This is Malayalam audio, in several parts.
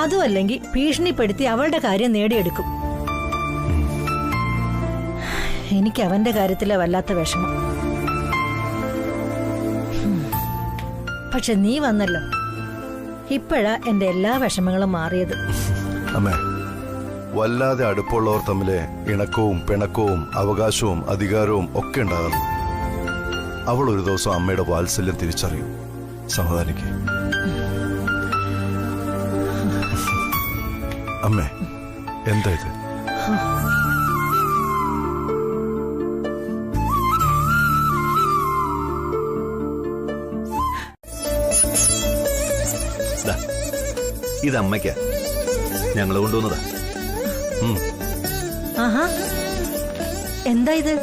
അതുമല്ലെങ്കിൽ ഭീഷണിപ്പെടുത്തി അവളുടെ കാര്യം നേടിയെടുക്കും. എനിക്ക് അവന്റെ കാര്യത്തിലെ വല്ലാത്ത വിഷമം. പക്ഷെ നീ വന്നല്ലോ, ഇപ്പോഴാ എന്റെ എല്ലാ വിഷമങ്ങളും മാറിയത്. അമ്മേ, വല്ലാതെ അടുപ്പമുള്ളവർ തമ്മിലെ ഇണക്കവും പിണക്കവും അവകാശവും അധികാരവും ഒക്കെ ഉണ്ടാകുന്നു. അവൾ ഒരു ദിവസം അമ്മയുടെ വാത്സല്യം തിരിച്ചറിയും. സമാധാനിക്ക് അമ്മേ. എന്താ ഇത്? ഇത് അമ്മയ്ക്കാ, ഞങ്ങള് കൊണ്ടുവന്നതാ. ആഹാ, എന്താ ഇത്?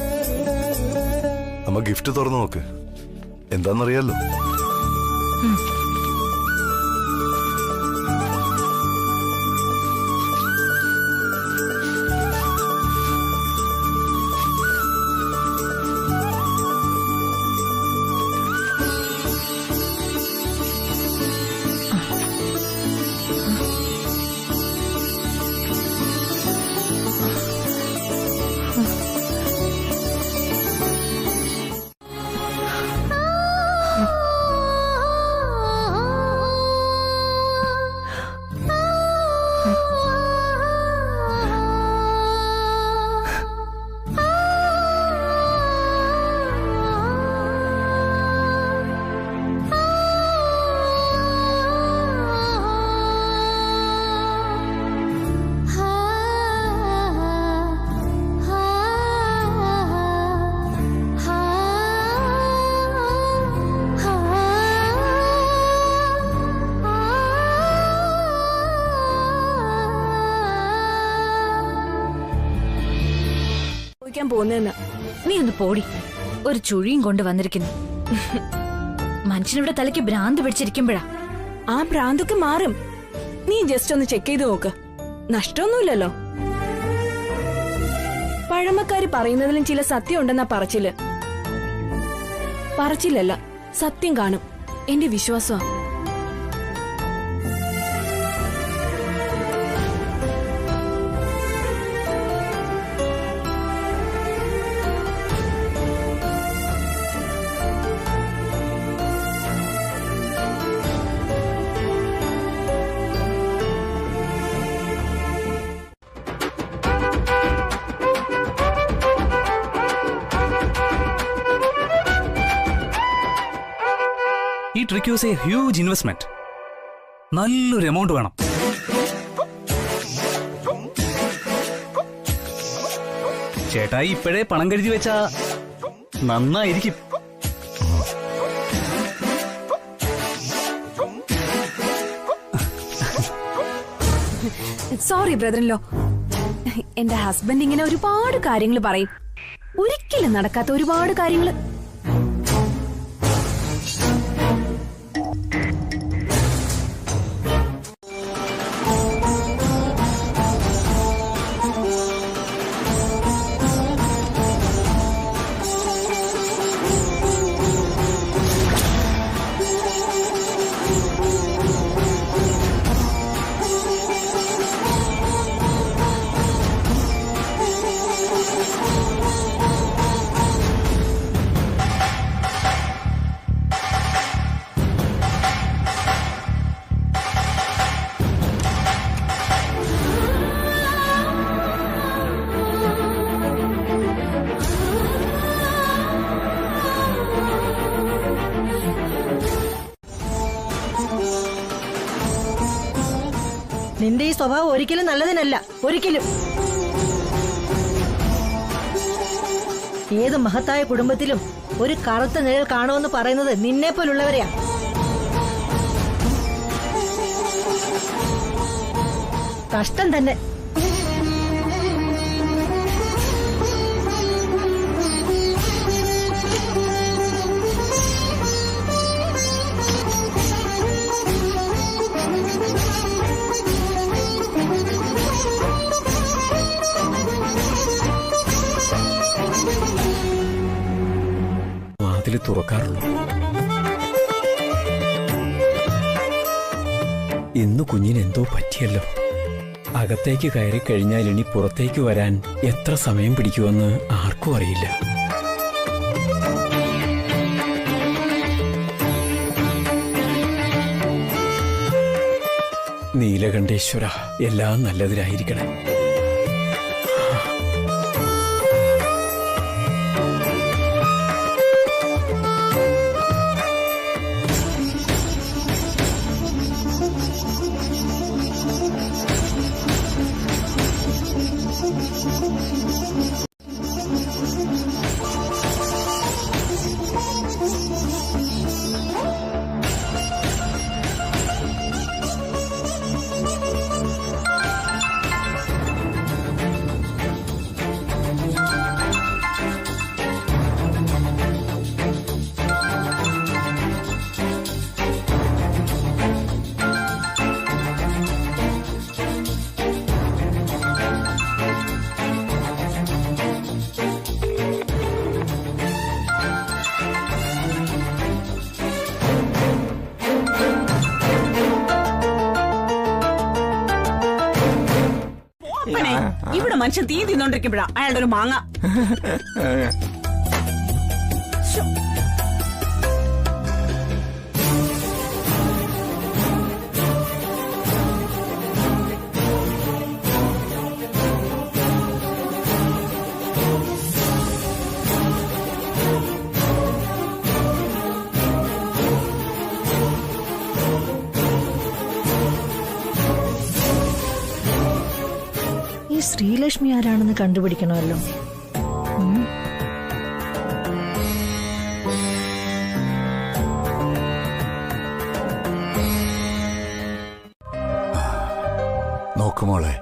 അമ്മ ഗിഫ്റ്റ് തുറന്നു നോക്ക്, എന്താന്നറിയാലോ. നീ ഒന്ന് പോടി, ഒരു ചുഴിയും കൊണ്ട് വന്നിരിക്കുന്നു. മനുഷ്യനിവിടെ തലയ്ക്ക് ഭ്രാന്ത് പിടിച്ചിരിക്കുമ്പോഴാ. ആ ഭ്രാന്തൊക്കെ മാറും. നീ ജസ്റ്റ് ഒന്ന് ചെക്ക് ചെയ്ത് നോക്ക്, നഷ്ടമൊന്നുമില്ലല്ലോ. പഴമക്കാര് പറയുന്നതിലും ചില സത്യം ഉണ്ടെന്നാ പറച്ചില്. പറച്ചില്ലല്ല, സത്യം കാണും, എന്റെ വിശ്വാസമാ. It requires a huge investment. നല്ലൊരു എമൗണ്ട് വേണം. ചേട്ടായി ഇപ്പോഴേ പണം കരുതി വെച്ചാ നന്നായിരിക്കും. സോറി ബ്രദറിൻലോ, എന്റെ ഹസ്ബൻഡ് ഇങ്ങനെ ഒരുപാട് കാര്യങ്ങൾ പറയും, ഒരിക്കലും നടക്കാത്ത ഒരുപാട് കാര്യങ്ങള്. നിന്റെ ഈ സ്വഭാവം ഒരിക്കലും നല്ലതിനല്ല, ഒരിക്കലും. ഏത് മഹത്തായ കുടുംബത്തിലും ഒരു കറുത്ത നിഴൽ കാണുമെന്ന് പറയുന്നത് നിന്നെ പോലുള്ളവരെയാ. കഷ്ടം തന്നെ. വാതിൽ തുറക്കാറുള്ളൂ. ഇന്ന് കുഞ്ഞിനെന്തോ പറ്റിയല്ലോ. അകത്തേക്ക് കയറി കഴിഞ്ഞാൽ ഇനി പുറത്തേക്ക് വരാൻ എത്ര സമയം പിടിക്കുമെന്ന് ആർക്കും അറിയില്ല. നീലകണ്ഠേശ്വര, എല്ലാം നല്ലതിനായിരിക്കണേ. ഇവിടെ മനുഷ്യൻ തീ തിന്നോണ്ടിരിക്കുമ്പോഴാ അയാളുടെ ഒരു മാങ്ങ. ശ്രീലക്ഷ്മി ആരാണെന്ന് കണ്ടുപിടിക്കണമല്ലോ. നോക്കുമോളെ,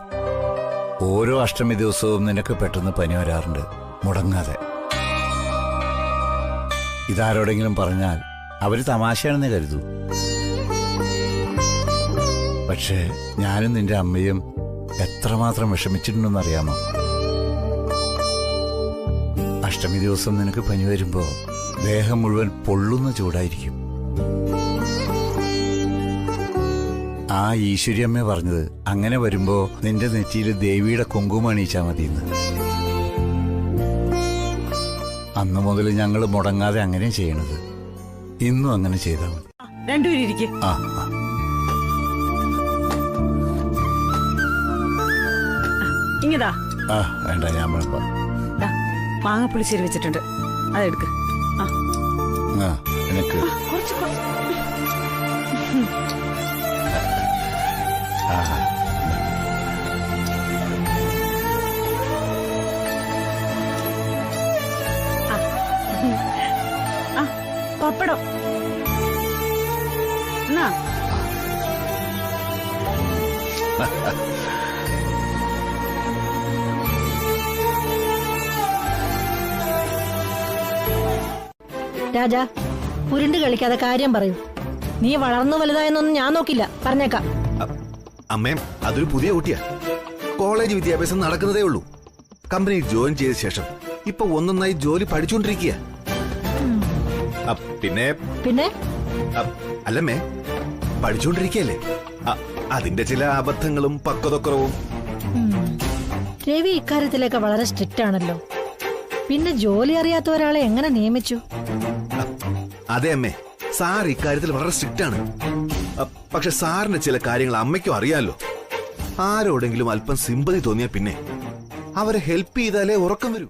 ഓരോ അഷ്ടമി ദിവസവും നിനക്ക് പെട്ടെന്ന് പനി വരാറുണ്ട്, മുടങ്ങാതെ. ഇതാരോടെങ്കിലും പറഞ്ഞാൽ അവര് തമാശയാണെന്ന് കരുതൂ. പക്ഷേ ഞാനും നിന്റെ അമ്മയും എത്രമാത്രം വിഷമിച്ചിട്ടുണ്ടെന്നറിയാമോ? അഷ്ടമി ദിവസം നിനക്ക് പനി വരുമ്പോ ദേഹം മുഴുവൻ പൊള്ളുന്ന ചൂടായിരിക്കും. ആ ഈശ്വരിയമ്മ പറഞ്ഞത് അങ്ങനെ വരുമ്പോ നിന്റെ നെറ്റിയിൽ ദേവിയുടെ കുങ്കുമം അണിയിച്ചാ മതിയെന്ന്. അന്ന് മുതൽ ഞങ്ങൾ മുടങ്ങാതെ അങ്ങനെ ചെയ്യണത്. ഇന്നും അങ്ങനെ ചെയ്താൽ മതി. രണ്ടുപേരും ഇരിക്കും. ആ ഇങ്ങതാ. ആ വേണ്ട, ഞാൻ വിളമ്പാം. മാങ്ങപ്പുളിശ്ശേരി വെച്ചിട്ടുണ്ട്, അതെടുക്ക്. എനിക്ക് പപ്പടം എന്നാ. രാജാ, ഉരുണ്ട് കളിക്കാതെ കാര്യം പറയൂ. നീ വളർന്നു വലുതായെന്നൊന്നും ഞാൻ നോക്കില്ല, പറഞ്ഞേക്കാം. അമ്മേ, അതൊരു പുതിയ കുട്ടിയാ. കോളേജ് വിദ്യാഭ്യാസം നടക്കുന്നതേ ഉള്ളൂ. കമ്പനിയിൽ ജോയിൻ ചെയ്ത ശേഷം ഇപ്പൊ ഒന്നൊന്നായി ജോലി പഠിച്ചുകൊണ്ടിരിക്കുക. പിന്നെ പിന്നെ അല്ലമ്മേ, പഠിച്ചുകൊണ്ടിരിക്കല്ലേ, അതിന്റെ ചില അബദ്ധങ്ങളും പക്വതക്കുറവും. രവി ഇക്കാര്യത്തിലൊക്കെ വളരെ സ്ട്രിക്റ്റ് ആണല്ലോ. പിന്നെ ജോലി അറിയാത്ത ഒരാളെ എങ്ങനെ നിയമിച്ചു? അതെ അമ്മേ, സാർ ഇക്കാര്യത്തിൽ വളരെ സ്ട്രിക്റ്റ് ആണ്. പക്ഷെ സാറിന്റെ ചില കാര്യങ്ങൾ അമ്മയ്ക്കും അറിയാലോ. ആരോടെങ്കിലും അല്പം സിമ്പതി തോന്നിയ പിന്നെ അവരെ ഹെൽപ്പ് ചെയ്താലേ ഉറക്കം വരൂ.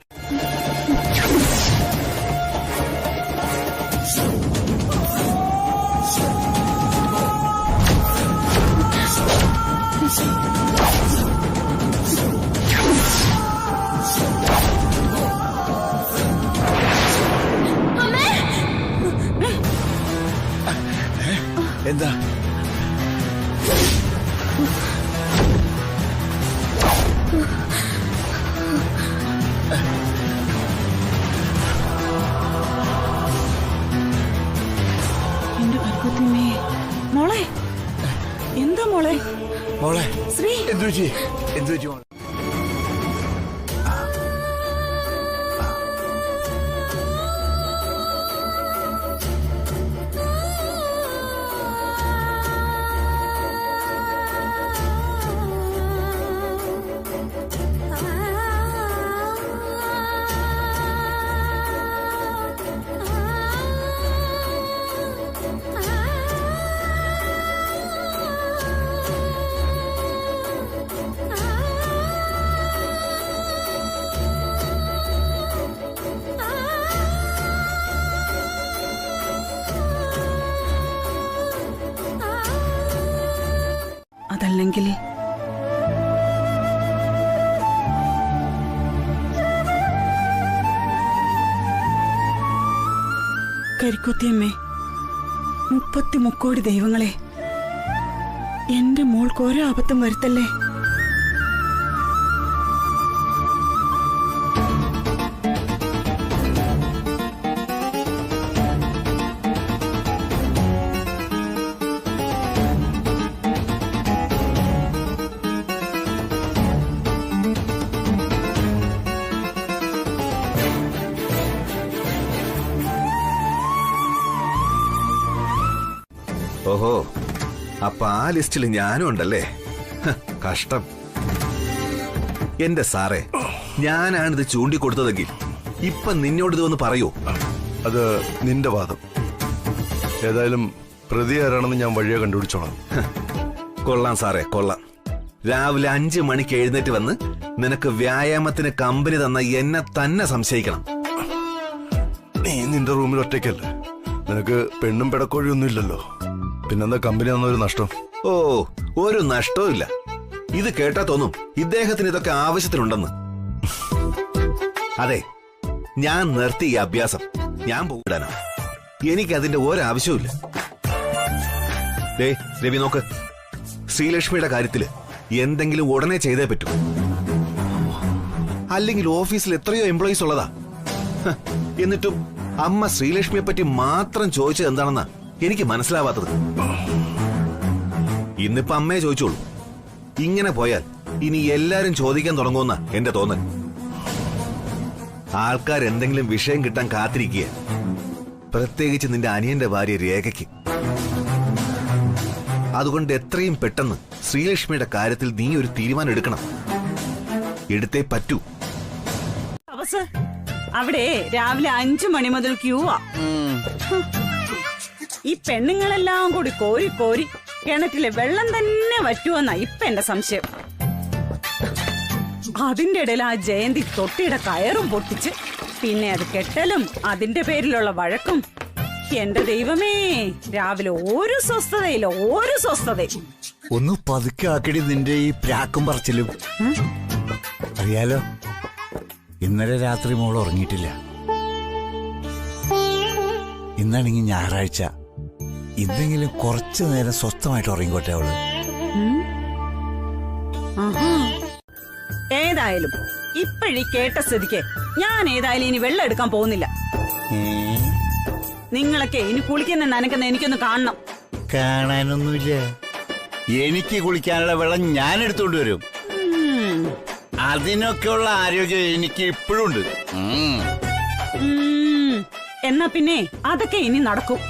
എന്താ? മോളെ, എന്താ മോളെ? മോളെ ശ്രീ, എന്തു പറ്റി മോളെ? അല്ലെങ്കിൽ കരിക്കുത്തിയമ്മേ, 30 ദൈവങ്ങളെ, എന്റെ മോൾക്ക് ഓരോ അബദ്ധം വരുത്തല്ലേ. ഓഹോ, അപ്പൊ ആ ലിസ്റ്റിൽ ഞാനും ഉണ്ടല്ലേ? കഷ്ടം. എന്റെ സാറേ, ഞാനാണിത് ചൂണ്ടിക്കൊടുത്തതെങ്കിൽ ഇപ്പൊ നിന്നോട് ഇതൊന്ന് പറയൂ. അത് നിന്റെ വാദം. ഏതായാലും പ്രതി ആരാണെന്ന് ഞാൻ വഴിയെ കണ്ടുപിടിച്ചോളാം. കൊള്ളാം സാറേ, കൊള്ളാം. രാവിലെ 5 മണിക്ക് എഴുന്നേറ്റ് വന്ന് നിനക്ക് വ്യായാമത്തിന് കമ്പനി തന്ന എന്നെ തന്നെ സംശയിക്കണം. നീ നിന്റെ റൂമിൽ ഒറ്റയ്ക്കല്ലേ? നിനക്ക് പെണ്ണും പിടക്കോഴിയൊന്നും ഇല്ലല്ലോ. പിന്നെന്താ കമ്പനി തന്നൊരു നഷ്ടം? ഓ, ഒരു നഷ്ടവും ഇല്ല. ഇത് കേട്ടാ തോന്നും ഇദ്ദേഹത്തിന് ഇതൊക്കെ ആവശ്യത്തിനുണ്ടെന്ന്. അതെ, ഞാൻ നിർത്തി ഈ അഭ്യാസം. ഞാൻ പോയിടാനോ? എനിക്കതിന്റെ ഒരാവശ്യവും ഇല്ല. രവി നോക്ക്, ശ്രീലക്ഷ്മിയുടെ കാര്യത്തില് എന്തെങ്കിലും ഉടനെ ചെയ്തേ പറ്റൂ. അല്ലെങ്കിൽ ഓഫീസിൽ എത്രയോ എംപ്ലോയീസ് ഉള്ളതാ. എന്നിട്ടും അമ്മ ശ്രീലക്ഷ്മിയെ പറ്റി മാത്രം ചോദിച്ചത് എന്താണെന്നാ എനിക്ക് മനസ്സിലാവാത്തത്. ഇന്നിപ്പോ അമ്മയെ ചോദിച്ചോളൂ. ഇങ്ങനെ പോയാൽ ഇനി എല്ലാരും ചോദിക്കാൻ തുടങ്ങുമെന്നാ എന്റെ തോന്നൽ. ആൾക്കാർ എന്തെങ്കിലും വിഷയം കിട്ടാൻ കാത്തിരിക്കുക, പ്രത്യേകിച്ച് നിന്റെ അനിയന്റെ ഭാര്യ രേഖയ്ക്ക്. അതുകൊണ്ട് എത്രയും പെട്ടെന്ന് ശ്രീലക്ഷ്മിയുടെ കാര്യത്തിൽ നീ ഒരു തീരുമാനം എടുക്കണം. എടുത്തേ പറ്റൂ. അവിടെ രാവിലെ 5 മണി മുതൽ ക്യൂവാ. ഈ പെണ്ണുങ്ങളെല്ലാം കൂടി കോരി കോരി കിണറ്റിലെ വെള്ളം തന്നെ വറ്റുമെന്നാ ഇപ്പൊ എന്റെ സംശയം. അതിന്റെ ഇടയിൽ ആ ജയന്തി തൊട്ടിയുടെ കയറും പൊട്ടിച്ച് പിന്നെ അത് കെട്ടലും അതിന്റെ പേരിലുള്ള വഴക്കും. എന്റെ ദൈവമേ, രാവിലെ ഒരു സ്വസ്ഥതയില്ല, ഒരു സ്വസ്ഥതയും. ഒന്ന് പതുക്കെ ആക്കടി നിന്റെ ഈ പ്രാക്കും പറച്ചിലും. അറിയാലോ, ഇന്നലെ രാത്രി മോൾ ഉറങ്ങിയിട്ടില്ല. ഇന്നാണെങ്കിൽ ഞായറാഴ്ച. ഇന്നെങ്കിലും കുറച്ചു നേരം സ്വസ്ഥമായിട്ട് ഉറങ്ങിക്കോട്ടെ അവള്. ഏതായാലും ഇപ്പഴീ കേട്ട സ്ഥിതിക്ക് ഞാൻ ഏതായാലും ഇനി വെള്ളം എടുക്കാൻ പോകുന്നില്ല. നിങ്ങളൊക്കെ ഇനി കുളിക്കുന്ന നനക്കുന്ന എനിക്കൊന്ന് കാണണം. കാണാനൊന്നുമില്ല. എനിക്ക് കുളിക്കാനുള്ള വെള്ളം ഞാൻ എടുത്തോണ്ട് വരും. അതിനൊക്കെയുള്ള ആരോഗ്യം എനിക്ക് ഇപ്പോഴും ഉണ്ട്. എന്നാ പിന്നെ അതൊക്കെ ഇനി നടക്കും.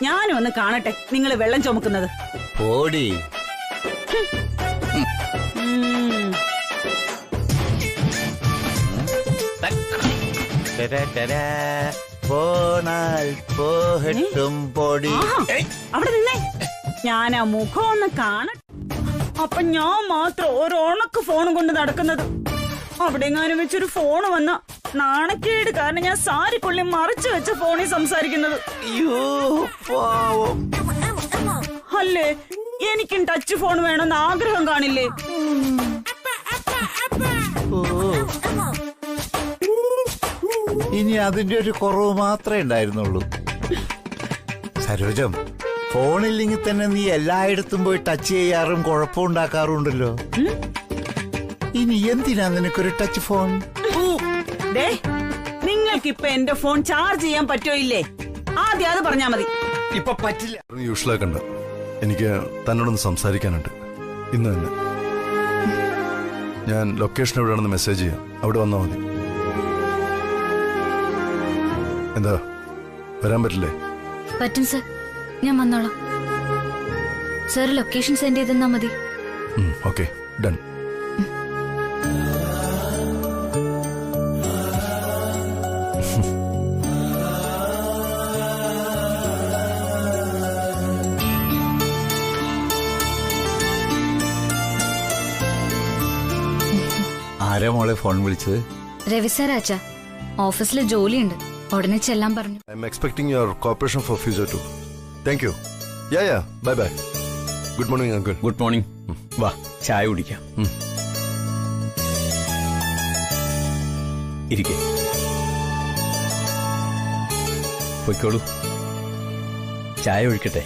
ഞാനും ഒന്ന് കാണട്ടെ നിങ്ങൾ വെള്ളം ചുമക്കുന്നത്. പോടി. അവിടെ നിന്നേ, ഞാൻ ആ മുഖം ഒന്ന് കാണട്ടെ. അപ്പൊ ഞാൻ മാത്രം ഒരു ഉണക്ക് ഫോണും കൊണ്ട് നടക്കുന്നത്. അവിടെ എങ്ങാനും വെച്ചൊരു ഫോണ് വന്ന നാണക്കേട് കാരണം ഞാൻ സാരിക്കൊള്ളി മറിച്ചു വെച്ച ഫോണിൽ സംസാരിക്കുന്നത്. അല്ലേ, എനിക്കും ടച്ച് ഫോൺ വേണമെന്ന് ആഗ്രഹം കാണില്ലേ? ഇനി അതിന്റെ ഒരു കുറവ് മാത്രമേ ഉണ്ടായിരുന്നുള്ളൂ. സരോജം, ഫോണില്ലെങ്കിൽ തന്നെ നീ എല്ലായിടത്തും പോയി ടച്ച് ചെയ്യാറും കുഴപ്പമുണ്ടാക്കാറുണ്ടല്ലോ. ഇനി എന്തിനാ നിനക്കൊരു ടച്ച് ഫോൺ? നിങ്ങൾക്കിപ്പൊ എന്റെ ഫോൺ ചാർജ് ചെയ്യാൻ പറ്റോ ഇല്ലേ? ആദ്യം അത് പറഞ്ഞാ മതി. ഇപ്പൊ പറ്റില്ല. യൂഷ്വലാക്കണ്ട. എനിക്ക് തന്നോടൊന്ന് സംസാരിക്കാനുണ്ട്. ഇന്ന് തന്നെ ഞാൻ ലൊക്കേഷൻ എവിടെയാണെന്ന് മെസ്സേജ് ചെയ്യാം. അവിടെ വന്നാൽ മതി. എന്താ, വരാൻ പറ്റില്ലേ? പറ്റും സർ, ഞാൻ വന്നോളാം. സർ ലൊക്കേഷൻ സെൻഡ് ചെയ്തെന്നാ മതി. Okay, done. ആരാ മോളെ ഫോൺ വിളിച്ചത്? രവി സാർ ആച്ചാ, ഓഫീസിലെ ജോലിയുണ്ട്, ഉടനെ ചെല്ലാൻ പറഞ്ഞു. I am expecting your cooperation for future too. Thank you. Yeah, bye bye. Good morning uncle. Good morning. വാ ചായ കുടിക്കാം. ഇരിക്കെ, പൊയ്ക്കോളൂ. ചായ ഒഴിക്കട്ടെ?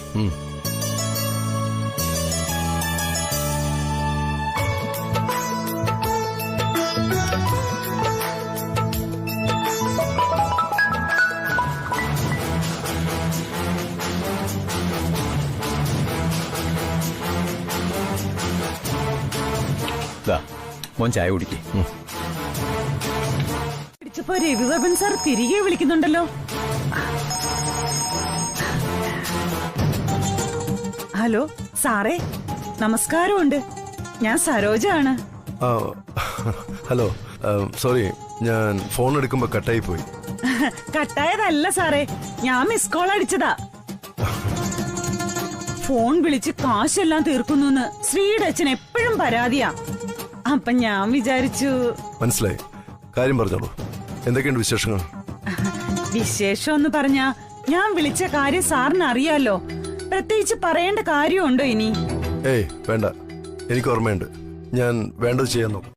മോൻ ചായ കുടിക്കേ. പിടിച്ചപ്പോ രവിവർമ്മൻ സാർ തിരികെ വിളിക്കുന്നുണ്ടല്ലോ. ഹലോ സാറേ, നമസ്കാരമുണ്ട്. ഞാൻ സരോജ ആണ്. ഹലോ, സോറി, ഞാൻ ഫോൺ എടുക്കുമ്പോ കട്ടായി പോയി. കട്ടായതല്ല സാറേ, ഞാൻ മിസ് കോൾ അടിച്ചതാ. ഫോൺ വിളിച്ച് കാശെല്ലാം തീർക്കുന്നു ശ്രീയുടെ അച്ഛൻ എപ്പോഴും പരാതിയാ. അപ്പൊ ഞാൻ വിചാരിച്ചു. മനസ്സിലായി, കാര്യം പറഞ്ഞോളൂ. എന്തൊക്കെയുണ്ട് വിശേഷങ്ങൾ? വിശേഷം എന്ന് പറഞ്ഞാ ഞാൻ വിളിച്ച കാര്യം സാറിന് അറിയാലോ. പ്രത്യേകിച്ച് പറയേണ്ട കാര്യമുണ്ടോ ഇനി? ഏയ് വേണ്ട, എനിക്ക് ഓർമ്മയുണ്ട്. ഞാൻ വേണ്ടത് ചെയ്യാൻ നോക്കാം.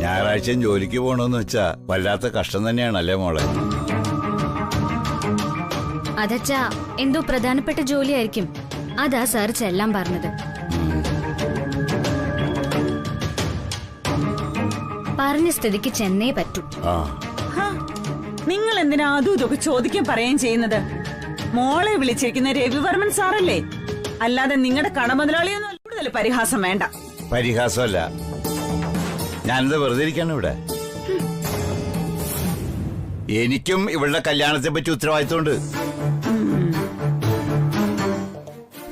ഞായറാഴ്ച ജോലിക്ക് പോകണമെന്ന് വെച്ചാ വല്ലാത്ത കഷ്ടം തന്നെയാണല്ലേ മോളെ? അതച്ചാ എന്തോ പ്രധാനപ്പെട്ട ജോലിയായിരിക്കും. അതാ സാർ ചെല്ലാൻ പറഞ്ഞത്. പറഞ്ഞ സ്ഥിതിക്ക് ചെന്നേ പറ്റൂ. നിങ്ങൾ എന്തിനാ അതും ഇതൊക്കെ ചോദിക്കാൻ പറയുകയും ചെയ്യുന്നത്? മോളെ വിളിച്ചിരിക്കുന്ന രവിവർമ്മൻ സാറല്ലേ, അല്ലാതെ നിങ്ങളുടെ കടമുതലാളിയൊന്നും കൂടുതൽ പരിഹാസം വേണ്ട. പരിഹാസമല്ല, ഞാനിത് വെറുതെ ഇരിക്കാണ് ഇവിടെ. എനിക്കും ഇവളുടെ കല്യാണത്തെ പറ്റി ഉത്തരവാദിത്തമുണ്ട്.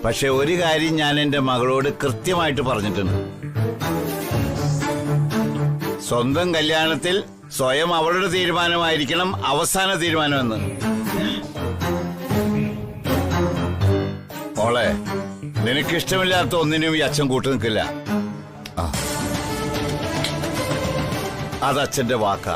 പക്ഷെ ഒരു കാര്യം ഞാൻ എന്റെ മകളോട് കൃത്യമായിട്ട് പറഞ്ഞിട്ടുണ്ട്. സ്വന്തം കല്യാണത്തിൽ സ്വയം അവളുടെ തീരുമാനമായിരിക്കണം അവസാന തീരുമാനമെന്ന്. മോളെ, നിനക്കിഷ്ടമില്ലാത്ത ഒന്നിനും ഈ അച്ഛൻ കൂട്ടു നിൽക്കില്ല. അതച്ഛന്റെ വാക്കാ.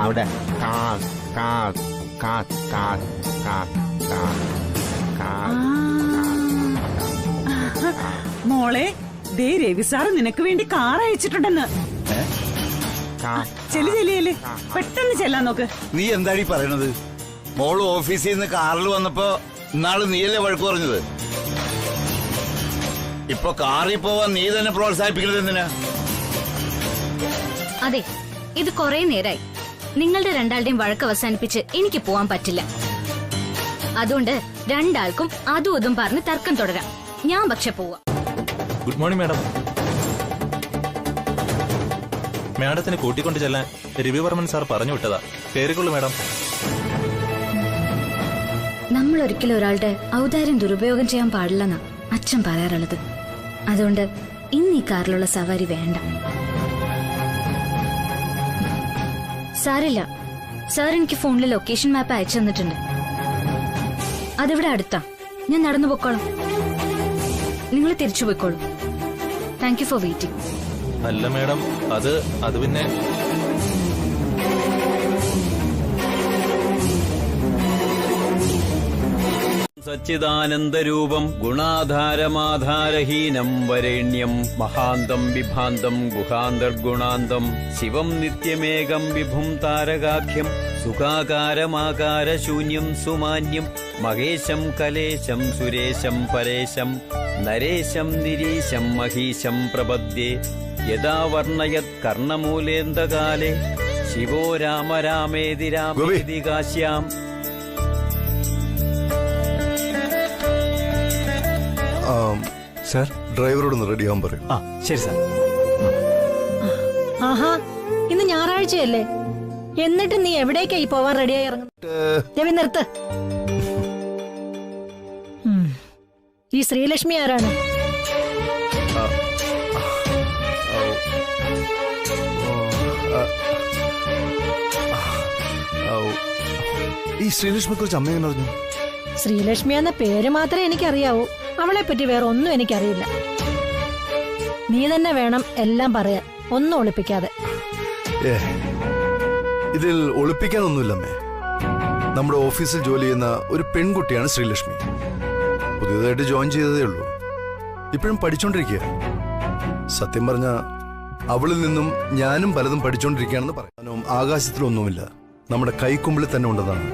അവിടെ മോളെ, ദേ രവി സാറ് നിനക്ക് വേണ്ടി കാർ അയച്ചിട്ടുണ്ടെന്ന്. ചെല്ല്, പെട്ടെന്ന് ചെല്ലാൻ നോക്ക്. നീ എന്താടി പറയണത്? മോള് ഓഫീസിൽ നിന്ന് കാറിൽ വന്നപ്പോ ഇന്നാള് നീയല്ലേ വഴക്ക് പറഞ്ഞത്? ഇപ്പൊ കാറിൽ പോവാൻ നീ തന്നെ പ്രോത്സാഹിപ്പിക്കുന്നത് എന്തിനാ? അതെ, ഇത് കുറെ നേരായി. നിങ്ങളുടെ രണ്ടാളുടെയും വഴക്ക് അവസാനിപ്പിച്ച് എനിക്ക് പോവാൻ പറ്റില്ല. അതുകൊണ്ട് രണ്ടാൾക്കും അതും ഇതും പറഞ്ഞ് തർക്കം തുടരാം. ഞാൻ പക്ഷെ പോവാം. Good morning madam. മാഡത്തിന് കൂട്ടിക്കൊണ്ട് ചെല്ലാൻ രവിവർമ്മൻ സാർ പറഞ്ഞു വിട്ടതാ. കേറിക്കൊള്ളു മാഡം. നമ്മൾ ഒരിക്കലും ഒരാളുടെ ഔദാര്യം ദുരുപയോഗം ചെയ്യാൻ പാടില്ലെന്നാ അച്ഛൻ പറയാറുള്ളത്. അതുകൊണ്ട് ഇന്ന് ഈ കാറിലുള്ള സവാരി വേണ്ട. സാരില്ല, സാർ എനിക്ക് ഫോണിൽ ലൊക്കേഷൻ മാപ്പ് അയച്ചു തന്നിട്ടുണ്ട്. അതിവിടെ അടുത്താ. ഞാൻ നടന്നു പോയിക്കോളാം. നിങ്ങൾ തിരിച്ചു പോയിക്കോളൂ. Thank you for waiting. അല്ല മാഡം, അത് പിന്നെ സച്ചിദാനന്ദരൂപം ഗുണാധാരമാധാരഹീനം വരേണ്യം മഹാന്തം വിഭാന്തം ഗുഹാന്തർഗുണാന്തം ശിവം നിത്യമേകം വിഭും താരകാഖ്യം സുഖാകാരമാകാരശൂന്യം സുമാന്യം മഹേശം കലേശം സുരേശം പരേശം നരേശം നിരീശം മഹീശം പ്രപദ്യേ യഥാ വർണ്ണയത് കർണമൂലേന്ദകാലേ ശിവോ രാമ രാമേതി രാമേതി കാശ്യാം. സാർ, ഡ്രൈവറോടൊന്ന് റെഡി ആവാൻ പറയും. ശരി സാർ. ആഹാ, ഇന്ന് ഞായറാഴ്ചയല്ലേ, എന്നിട്ട് നീ എവിടേക്കായി പോവാൻ റെഡിയായി ഇറങ്ങുന്നത്? രവി, നിർത്ത്. ഈ ശ്രീലക്ഷ്മി ആരാണ്? ഈ ശ്രീലക്ഷ്മിയെ കുറിച്ച് അമ്മ എങ്ങനെ അറിഞ്ഞു? ശ്രീലക്ഷ്മി എന്ന പേര് മാത്രമേ എനിക്കറിയാവൂ. അവളെ പറ്റി വേറെ ഒന്നും എനിക്കറിയില്ല. നീ തന്നെ വേണം എല്ലാം പറയാൻ, ഒന്നും ഒളിപ്പിക്കാതെ. ഇതിൽ ഒളിപ്പിക്കാനൊന്നുമില്ലമ്മേ. നമ്മുടെ ഓഫീസിൽ ജോലി ചെയ്യുന്ന ഒരു പെൺകുട്ടിയാണ് ശ്രീലക്ഷ്മി. പുതിയതായിട്ട് ജോയിൻ ചെയ്തതേ ഉള്ളൂ. ഇപ്പോഴും പഠിച്ചോണ്ടിരിക്കുക. സത്യം പറഞ്ഞ അവളിൽ നിന്നും ഞാനും പലതും പഠിച്ചോണ്ടിരിക്കുകയാണെന്ന് പറയാനും ആകാശത്തിലൊന്നുമില്ല, നമ്മുടെ കൈക്കുമ്പിളിൽ തന്നെ ഉണ്ടതാണ്.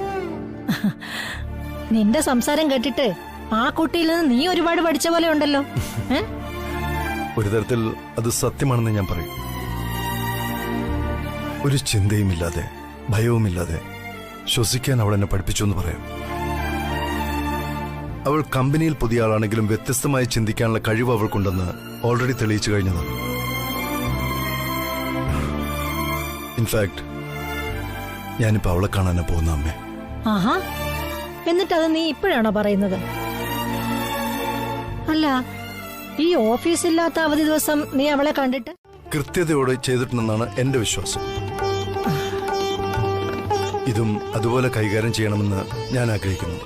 നിന്റെ സംസാരം കേട്ടിട്ട് ആ കുട്ടിയിൽ നിന്ന് നീ ഒരുപാട് പഠിച്ച പോലെ ഉണ്ടല്ലോ. ഒരു തരത്തിൽ അത് സത്യമാണെന്ന് ഞാൻ പറയും. ഒരു ചിന്തയുമില്ലാതെ ഭയവുമില്ലാതെ ശ്വസിക്കാൻ അവൾ എന്നെ പഠിപ്പിച്ചു എന്ന് പറയാം. അവൾ കമ്പനിയിൽ പുതിയ ആളാണെങ്കിലും വ്യത്യസ്തമായി ചിന്തിക്കാനുള്ള കഴിവ് അവൾക്കുണ്ടെന്ന് ഓൾറെഡി തെളിയിച്ചു കഴിഞ്ഞതാണ്. ഇൻഫാക്ട് ഞാനിപ്പോ അവളെ കാണാനാ പോകുന്ന അമ്മേ. ആഹാ, എന്നിട്ടത് നീ ഇപ്പോഴാണോ പറയുന്നത്? അല്ല, ഈ ഓഫീസില്ലാത്ത അവധി ദിവസം നീ അവളെ കണ്ടിട്ട്? കൃത്യതയോടെ ചെയ്തിട്ടുണ്ടെന്നാണ് എന്റെ വിശ്വാസം. ഇതും അതുപോലെ കൈകാര്യം ചെയ്യണമെന്ന് ഞാൻ ആഗ്രഹിക്കുന്നു.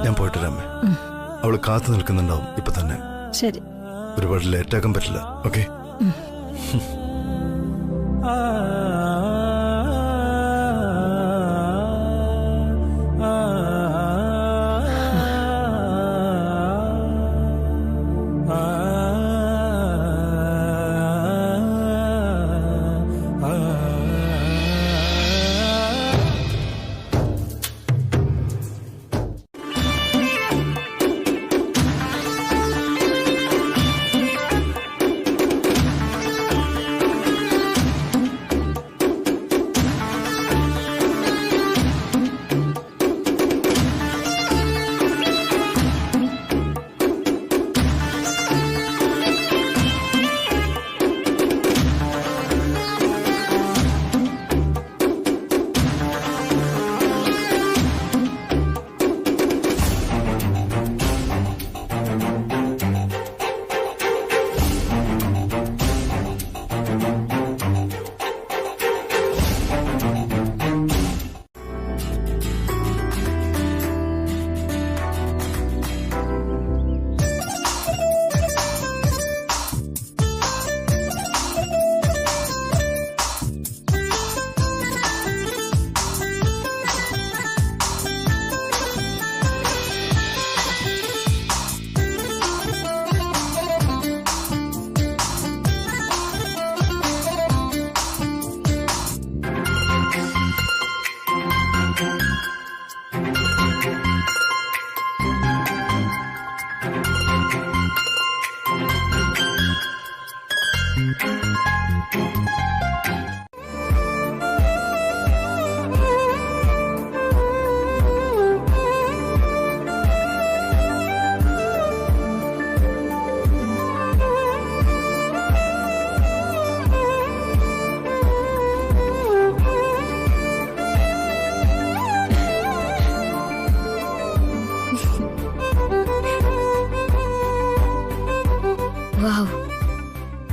ഞാൻ പോയിട്ട് അമ്മേ. അവള് കാത്തു നിൽക്കുന്നുണ്ടാവും ഇപ്പൊ തന്നെ. ശരി, ഒരുപാട് ലേറ്റാക്കാൻ പറ്റില്ല. ഓക്കെ.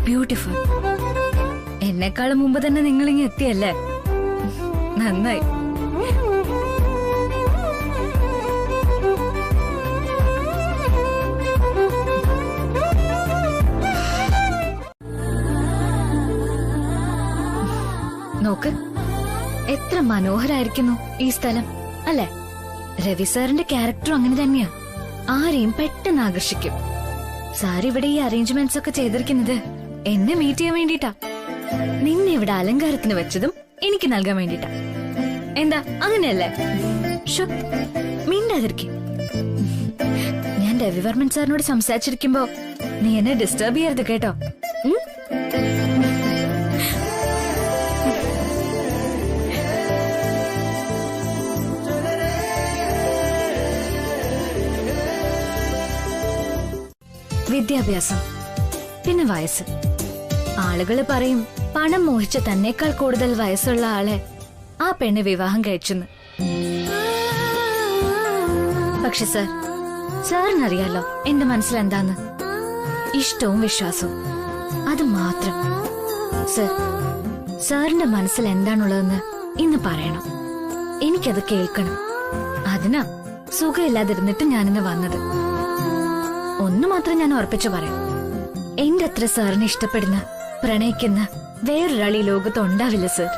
ബ്യൂട്ടിഫുൾ. എന്നെക്കാളും മുമ്പ് തന്നെ നിങ്ങളിങ്ങ് എത്തിയല്ലേ? നന്നായി. നോക്ക്, എത്ര മനോഹരായിരിക്കുന്നു ഈ സ്ഥലം അല്ലെ? രവി സാറിന്റെ ക്യാരക്ടറും അങ്ങനെ തന്നെയാ, ആരെയും പെട്ടെന്ന് ആകർഷിക്കും. സാർ ഇവിടെ ഈ അറേഞ്ച്മെന്റ്സ് ഒക്കെ ചെയ്തിരിക്കുന്നത് എന്നെ മീറ്റ് ചെയ്യാൻ വേണ്ടിട്ടാ. നിന്നെ ഇവിടെ അലങ്കാരത്തിന് വെച്ചതും എനിക്ക് നൽകാൻ വേണ്ടിട്ടാ. എന്താ അങ്ങനെയല്ലേ? മിണ്ടാതിരിക്കും. ഞാൻ രവിവർമ്മൻ സാറിനോട് സംസാരിച്ചിരിക്കുമ്പോ നീ എന്നെ ഡിസ്റ്റർബ് ചെയ്യരുത് കേട്ടോ. വിദ്യാഭ്യാസം, പിന്നെ വയസ്സ്. ആളുകള് പറയും പണം മോഹിച്ച തന്നേക്കാൾ കൂടുതൽ വയസ്സുള്ള ആളെ ആ പെണ്ണ് വിവാഹം കഴിച്ചെന്ന്. പക്ഷെ സാറിനറിയാലോ എന്റെ മനസ്സിലെന്താന്ന്. ഇഷ്ടവും വിശ്വാസവും, അത് മാത്രം. സർ, സാറിന്റെ മനസ്സിൽ എന്താണുള്ളതെന്ന് ഇന്ന് പറയണം. എനിക്കത് കേൾക്കണം. അതിനാ സുഖമില്ലാതിരുന്നിട്ട് ഞാനിന്ന് വന്നത്. ഒന്നു മാത്രം ഞാൻ ഉറപ്പിച്ചു പറയാം, എന്റെ അത്ര സാറിനെ ഇഷ്ടപ്പെടുന്ന പ്രണയിക്കുന്ന വേറൊരാൾ ഈ ലോകത്ത് ഉണ്ടാവില്ല സർ.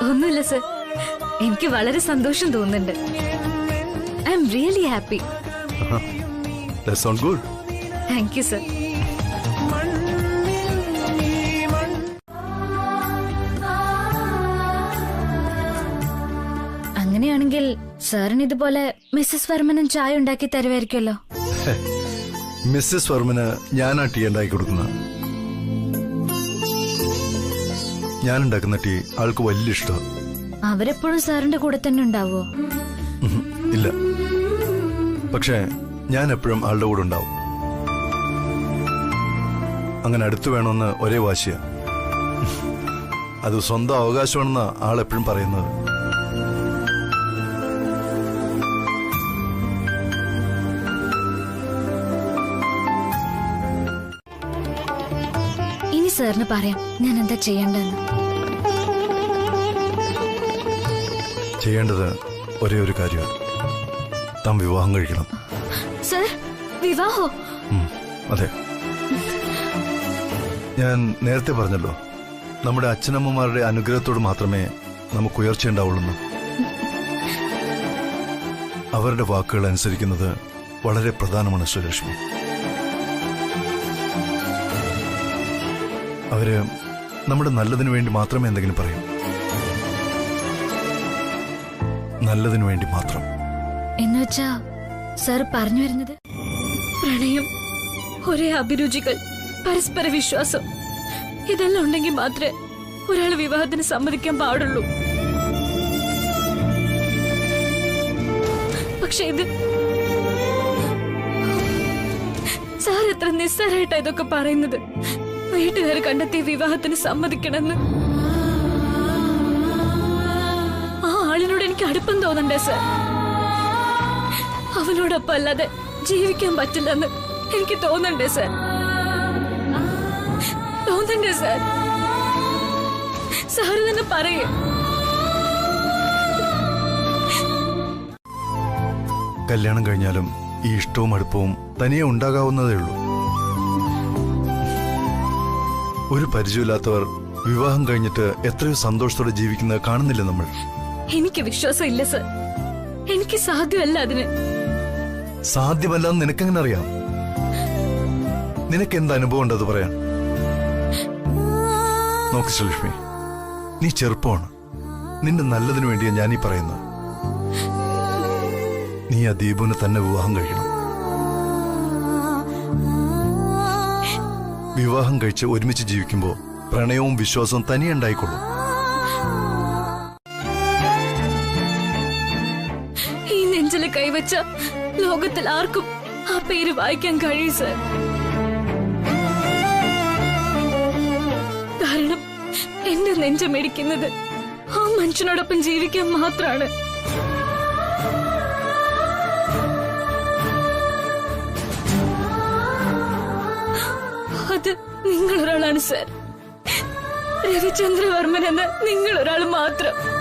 ഒന്നുമില്ല സർ, എനിക്ക് വളരെ സന്തോഷം തോന്നുന്നുണ്ട്. I am really happy. That sounds good. Thank you sir. അങ്ങനെയാണെങ്കിൽ സാറിന് ഇതുപോലെ മിസ്സസ് വർമ്മനും ചായ ഉണ്ടാക്കി തരുമായിരിക്കുമല്ലോ. മിസ്സസ് വർമ്മന് ഞാനാ ടീ ഉണ്ടാക്കി കൊടുക്കുന്ന. ഞാൻ ഉണ്ടാക്കുന്ന ടീ ആൾക്ക് വലിയ ഇഷ്ടം. അവരെപ്പോഴും സാറിന്റെ കൂടെ തന്നെ ഉണ്ടാവോ? ഇല്ല, പക്ഷേ ഞാൻ എപ്പോഴും ആളുടെ കൂടെ ഉണ്ടാവും. അങ്ങനെ അടുത്ത് വേണമെന്ന് ഒരേ വാശിയ. അത് സ്വന്തം അവകാശമാണെന്ന ആളെപ്പോഴും പറയുന്നത്. ഇനി സാറിന് പറയാം ഞാൻ എന്താ ചെയ്യേണ്ടതെന്ന്. ചെയ്യേണ്ടത് ഒരേ ഒരു കാര്യമാണ്, താൻ വിവാഹം കഴിക്കണം. സർ, വിവാഹോ? അതെ, ഞാൻ നേരത്തെ പറഞ്ഞല്ലോ, നമ്മുടെ അച്ഛനമ്മമാരുടെ അനുഗ്രഹത്തോട് മാത്രമേ നമുക്ക് ഉയർച്ച ഉണ്ടാവുള്ളൂ. അവരുടെ വാക്കുകൾ അനുസരിക്കുന്നത് വളരെ പ്രധാനമാണ് ശ്രീലക്ഷ്മി. അവര് നമ്മുടെ നല്ലതിനു വേണ്ടി മാത്രമേ എന്തെങ്കിലും പറയൂ. നല്ലതിനു വേണ്ടി മാത്രം. എന്നുവെച്ചാ സർ പറഞ്ഞു വരുന്നത് പ്രണയം, ഒരേ അഭിരുചികൾ, പരസ്പര വിശ്വാസം, ഇതെല്ലാം ഉണ്ടെങ്കിൽ മാത്രമേ ഒരാൾ വിവാഹത്തിന് സമ്മതിക്കാൻ പാടുള്ളൂ. പക്ഷെ ഇത് സാർ എത്ര നിസ്സാരമായിട്ടാ ഇതൊക്കെ പറയുന്നത്. വീട്ടുകാർ കണ്ടെത്തിയ വിവാഹത്തിന് സമ്മതിക്കണമെന്ന്. ആ ആളിനോട് എനിക്ക് അടുപ്പം തോന്നണ്ടേ സർ? അവനോടൊപ്പം അല്ലാതെ ജീവിക്കാൻ പറ്റില്ലെന്ന് എനിക്ക് തോന്നണ്ടേ സർ? തോന്നണ്ടേ സർ? സാറ് തന്നെ പറയേ. കല്യാണം കഴിഞ്ഞാലും ഈ ഇഷ്ടവും അടുപ്പവും തനിയെ ഉണ്ടാകാവുന്നതേ ഉള്ളൂ. ഒരു പരിചയമില്ലാത്തവർ വിവാഹം കഴിഞ്ഞിട്ട് എത്രയോ സന്തോഷത്തോടെ ജീവിക്കുന്നത് കാണുന്നില്ല നമ്മൾ. എനിക്ക് വിശ്വാസം ഇല്ല സർ. എനിക്ക് സാധ്യമല്ല. അതിന് സാധ്യമല്ലെന്ന് നിനക്കെങ്ങനെ അറിയാം? നിനക്ക് എന്ത് അനുഭവം ഉണ്ട് അത് പറയാൻ? നോക്ക് ശ്രീലക്ഷ്മി, നീ ചെറുപ്പമാണ്, നിന്റെ നല്ലതിനു വേണ്ടിയാ ഞാനീ പറയുന്നത്. നീ ആ ദീപുവിനെ തന്നെ വിവാഹം കഴിക്കണം. വിവാഹം കഴിച്ച് ഒരുമിച്ച് ജീവിക്കുമ്പോ പ്രണയവും വിശ്വാസവും തനിയെ ഉണ്ടായിക്കൊള്ളും. ഈ നെഞ്ചില് കൈവച്ച ലോകത്തിൽ ആർക്കും ആ പേര് വായിക്കാൻ കഴിയും സർ. കാരണം എന്റെ നെഞ്ചമിടിക്കുന്നത് ആ മനുഷ്യനോടൊപ്പം ജീവിക്കാൻ മാത്രാണ്. അത് നിങ്ങളൊരാളാണ് സർ. രവിചന്ദ്രവർമ്മൻ എന്ന നിങ്ങളൊരാൾ മാത്രം.